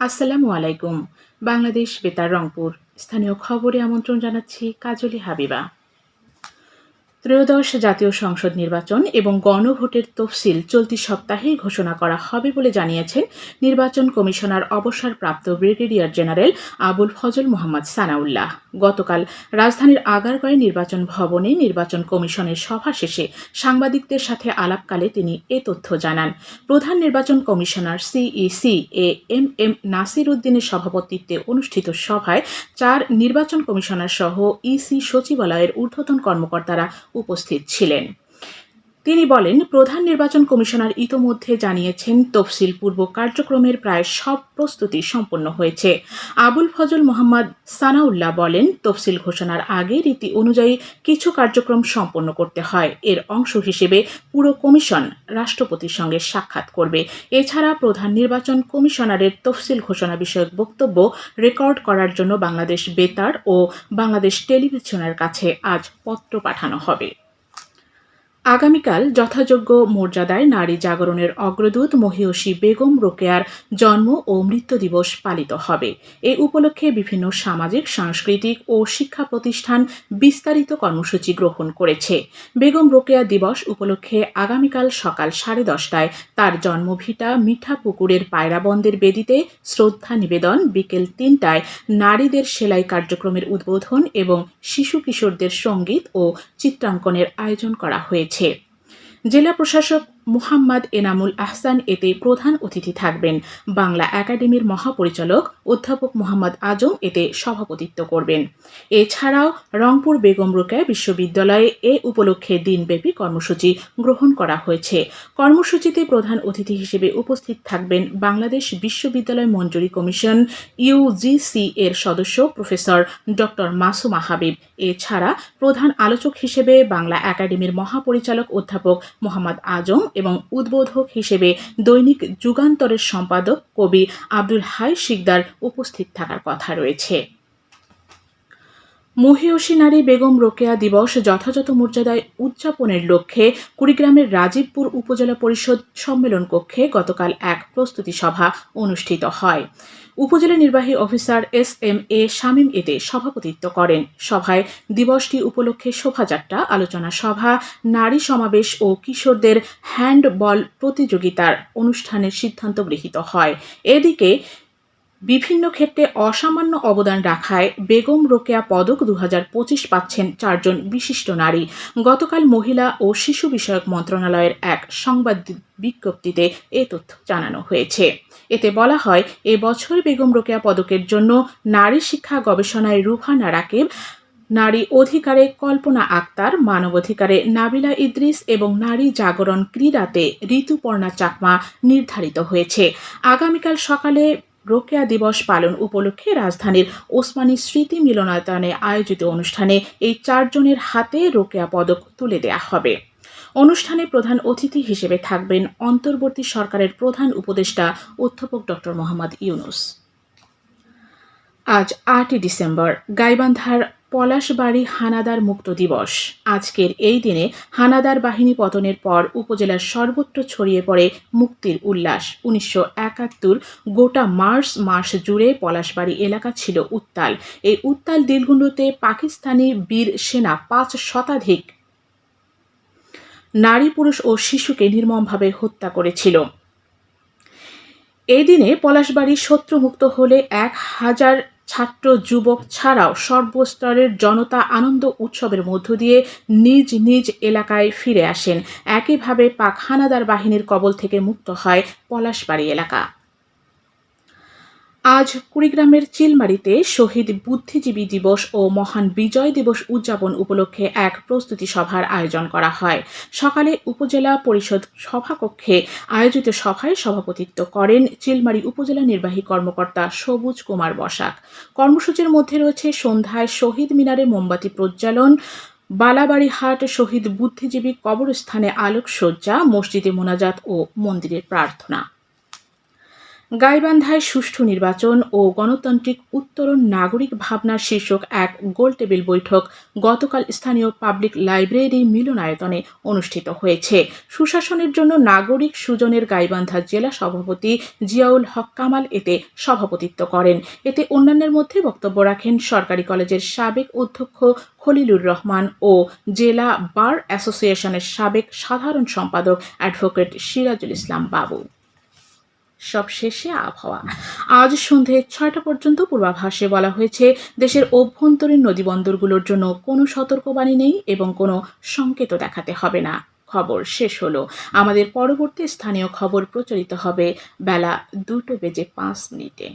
আসসালামু আলাইকুম। বাংলাদেশ বেতার রংপুর। স্থানীয় খবরে আমন্ত্রণ জানাচ্ছি কাজলি হাবিবা। ত্রয়োদশ জাতীয় সংসদ নির্বাচন এবং গণভোটের তফসিল চলতি সপ্তাহেই ঘোষণা করা হবে বলে জানিয়েছেন নির্বাচন কমিশনার অবসরপ্রাপ্ত ব্রিগেডিয়ার জেনারেল আবুল ফজল মোহাম্মদ সানাউল্লাহ। গতকাল রাজধানীর আগারগাঁওয়ে নির্বাচন ভবনে নির্বাচন কমিশনের সভা শেষে সাংবাদিকদের সাথে আলাপকালে তিনি এ তথ্য জানান। প্রধান নির্বাচন কমিশনার সিইসি এম নাসির উদ্দিনের সভাপতিত্বে অনুষ্ঠিত সভায় ৪ নির্বাচন কমিশনার সহ ইসি সচিবালয়ের ঊর্ধ্বতন কর্মকর্তারা উপস্থিত ছিলেন। তিনি বলেন, প্রধান নির্বাচন কমিশনার ইতোমধ্যে জানিয়েছেন তফসিল পূর্ব কার্যক্রমের প্রায় সব প্রস্তুতি সম্পন্ন হয়েছে। আবুল ফজল মোহাম্মদ সানাউল্লাহ বলেন, তফসিল ঘোষণার আগে রীতি অনুযায়ী কিছু কার্যক্রম সম্পন্ন করতে হয়। এর অংশ হিসেবে পুরো কমিশন রাষ্ট্রপতির সঙ্গে সাক্ষাৎ করবে। এছাড়া প্রধান নির্বাচন কমিশনারের তফসিল ঘোষণা বিষয়ক বক্তব্য রেকর্ড করার জন্য বাংলাদেশ বেতার ও বাংলাদেশ টেলিভিশনের কাছে আজ পত্র পাঠানো হবে। আগামীকাল যথাযোগ্য মর্যাদায় নারী জাগরণের অগ্রদূত মহিয়সী বেগম রোকেয়ার জন্ম ও মৃত্যু দিবস পালিত হবে। এ উপলক্ষে বিভিন্ন সামাজিক, সাংস্কৃতিক ও শিক্ষা প্রতিষ্ঠান বিস্তারিত কর্মসূচি গ্রহণ করেছে। বেগম রোকেয়া দিবস উপলক্ষে আগামীকাল সকাল 10:30টায় তার জন্মভিটা মিঠাপুকুরের পায়রাবন্দের বেদিতে শ্রদ্ধা নিবেদন, বিকেল 3টায় নারীদের সেলাই কার্যক্রমের উদ্বোধন এবং শিশু কিশোরদের সঙ্গীত ও চিত্রাঙ্কনের আয়োজন করা হয়েছে। জেলা প্রশাসক মুহাম্মদ এনামুল আহসান এতে প্রধান অতিথি থাকবেন। বাংলা একাডেমির মহাপরিচালক অধ্যাপক মোহাম্মদ আজম এতে সভাপতিত্ব করবেন। এছাড়াও রংপুর বেগম রোকেয়া বিশ্ববিদ্যালয়ে এ উপলক্ষে দিনব্যাপী কর্মসূচি গ্রহণ করা হয়েছে। কর্মসূচিতে প্রধান অতিথি হিসেবে উপস্থিত থাকবেন বাংলাদেশ বিশ্ববিদ্যালয় মঞ্জুরি কমিশন ইউজিসি এর সদস্য প্রফেসর ডক্টর মাসুমা হাবিব। এছাড়া প্রধান আলোচক হিসেবে বাংলা একাডেমির মহাপরিচালক অধ্যাপক মোহাম্মদ আজম এবং উদ্বোধক হিসেবে দৈনিক যুগান্তরের সম্পাদক কবি আব্দুল হাই শিকদার উপস্থিত থাকার কথা রয়েছে। মহিয়সী নারী বেগম রোকেয়া দিবস যথাযথ মর্যাদায় উদযাপনের লক্ষ্যে কুড়িগ্রামের রাজীবপুর উপজেলা পরিষদ সম্মেলন কক্ষে গতকাল এক প্রস্তুতি সভা অনুষ্ঠিত হয়। উপজেলা নির্বাহী অফিসার এস.এম.এ. শামীম এতে সভাপতিত্ব করেন। সভায় দিবসটি উপলক্ষে শোভাযাত্রা, আলোচনা সভা, নারী সমাবেশ ও কিশোরদের হ্যান্ডবল প্রতিযোগিতার অনুষ্ঠানের সিদ্ধান্ত গৃহীত হয়। এদিকে বিভিন্ন ক্ষেত্রে অসামান্য অবদান রাখায় বেগম রোকেয়া পদক 2025 পাচ্ছেন 4 জন বিশিষ্ট নারী। গতকাল মহিলা ও শিশু বিষয়ক মন্ত্রণালয়ের এক সংবাদ বিজ্ঞপ্তিতে এ তথ্য জানানো হয়েছে। এতে বলা হয়, এ বছর বেগম রোকেয়া পদকের জন্য নারী শিক্ষা গবেষণায় রুহানা রাকিব, নারী অধিকারে কল্পনা আক্তার, মানবাধিকারে নাবিলা ইদ্রিস এবং নারী জাগরণ ক্রীড়াতে ঋতুপর্ণা চাকমা নির্ধারিত হয়েছে। আগামীকাল সকালে রোকেয়া দিবস পালন উপলক্ষে রাজধানীর ওসমানী স্মৃতি মিলনায়তনে আয়োজিত অনুষ্ঠানে এই 4 জনের হাতে রোকেয়া পদক তুলে দেয়া হবে। অনুষ্ঠানে প্রধান অতিথি হিসেবে থাকবেন অন্তর্বর্তী সরকারের প্রধান উপদেষ্টা অধ্যাপক ডক্টর মোহাম্মদ ইউনুস। আজ 8 ডিসেম্বর গাইবান্ধার পলাশবাড়ী হানাদার মুক্ত দিবস। আজকের এই দিনে হানাদার বাহিনী পতনের পর উপজেলার সর্বত্র ছড়িয়ে পড়ে মুক্তির উল্লাস। 1971 গোটা মার্চ মাস জুড়ে পলাশবাড়ী এলাকা ছিল উত্তাল। এই উত্তাল দিনগুলোতে পাকিস্তানি বীর সেনা 5 শতাধিক নারী, পুরুষ ও শিশুকে নির্মমভাবে হত্যা করেছিল। এই দিনে পলাশবাড়ী শত্রুমুক্ত হলে 1000 ছাত্র যুবক ছাড়াও সর্বস্তরের জনতা আনন্দ উৎসবের মধ্য দিয়ে নিজ নিজ এলাকায় ফিরে আসেন। একইভাবে পাক হানাদার বাহিনীর কবল থেকে মুক্ত হয় পলাশবাড়ী এলাকা। আজ কুড়িগ্রামের চিলমারীতে শহীদ বুদ্ধিজীবী দিবস ও মহান বিজয় দিবস উদযাপন উপলক্ষে এক প্রস্তুতি সভার আয়োজন করা হয়। সকালে উপজেলা পরিষদ সভাকক্ষে আয়োজিত সভায় সভাপতিত্ব করেন চিলমারী উপজেলা নির্বাহী কর্মকর্তা সবুজ কুমার বসাক। কর্মসূচির মধ্যে রয়েছে সন্ধ্যায় শহীদ মিনারে মোমবাতি প্রজ্বালন, বালাবাড়ীহাট শহীদ বুদ্ধিজীবী কবরস্থানে আলোকসজ্জা, মসজিদে মোনাজাত ও মন্দিরে প্রার্থনা। গাইবান্ধায় সুষ্ঠু নির্বাচন ও গণতান্ত্রিক উত্তরণ নাগরিক ভাবনার শীর্ষক এক গোলটেবিল বৈঠক গতকাল স্থানীয় পাবলিক লাইব্রেরি মিলনায়তনে অনুষ্ঠিত হয়েছে। সুশাসনের জন্য নাগরিক সুজনের গাইবান্ধা জেলা সভাপতি জিয়াউল হক কামাল এতে সভাপতিত্ব করেন। এতে অন্যান্যের মধ্যে বক্তব্য রাখেন সরকারি কলেজের সাবেক অধ্যক্ষ খলিলুর রহমান ও জেলা বার অ্যাসোসিয়েশনের সাবেক সাধারণ সম্পাদক অ্যাডভোকেট সিরাজুল ইসলাম বাবু। সবশেষে আবহাওয়া। আজ সন্ধে ৬টা পর্যন্ত পূর্বাভাসে বলা হয়েছে দেশের অভ্যন্তরীণ নদীবন্দরগুলোর জন্য কোনো সতর্কবাণী নেই এবং কোনো সংকেতও দেখাতে হবে না। খবর শেষ হলো। আমাদের পরবর্তী স্থানীয় খবর প্রচারিত হবে বেলা ২টো বেজে ৫ মিনিটে।